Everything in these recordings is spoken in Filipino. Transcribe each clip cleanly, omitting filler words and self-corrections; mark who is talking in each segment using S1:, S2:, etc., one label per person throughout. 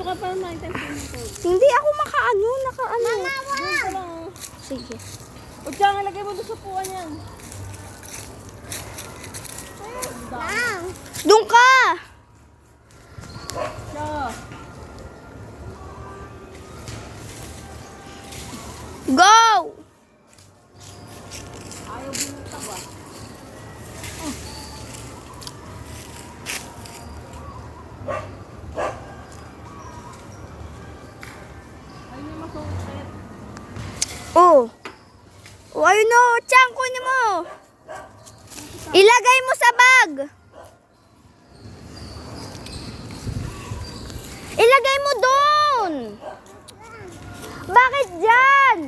S1: ka pa naman ito.
S2: Hindi ako makaano.
S1: Mama!
S2: Sige.
S1: O dyan, lagay mo doon sa puwan yan.
S2: Doon ka!
S1: Siya.
S2: Go!
S1: Ayaw bumuta ba? Ay, may masungkit.
S2: Oh. Oh, ayun o. Chang, kunin mo. Ilagay mo sa bag. Ilagay mo doon. Bakit dyan?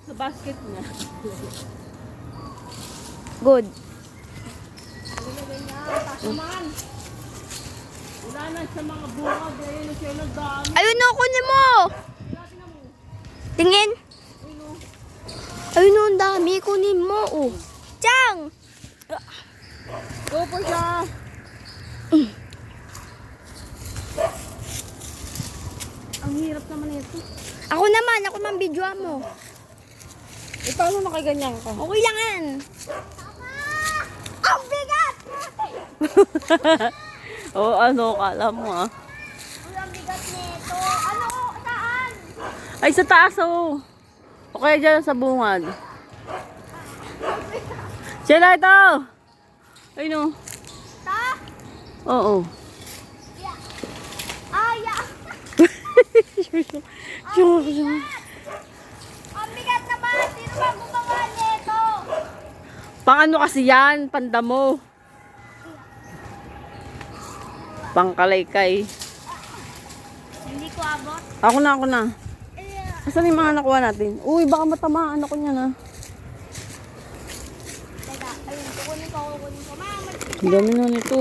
S1: Sa basket niya.
S2: Good.
S1: Nilagay niya. Tasuman. Wala na sa mga bunga. Dahil siya nagdami.
S2: Ayun o, kunin mo. Tingin.
S1: Ayun o.
S2: Ayun o, ang dami. Kunin mo. Oh. Chang.
S1: Go po siya. Ang hirap naman ito.
S2: Ako naman video mo.
S1: Eh, paano nakaganyan ka?
S2: Okay lang yan. Ang bigat!
S1: Oo, ano, kala mo ah.
S2: Ang bigat nito. Ano? Saan?
S1: Ay, sa taas oh. O kaya dyan sa bungad. Sila ito! Ay no.
S2: Ta?
S1: Oo.
S2: Aya. Ang bigat naman. Sino ba gumawa nito?
S1: Pang ano kasi yan? Pandamo. Pangkalaykay.
S2: Hindi ko abot.
S1: Ako na. Asan yung mga nakuha natin? Uy, baka matamaan ako niyan ah.
S2: Teka, ayun. Kukunin ko. Mama,
S1: Ang dami na nito.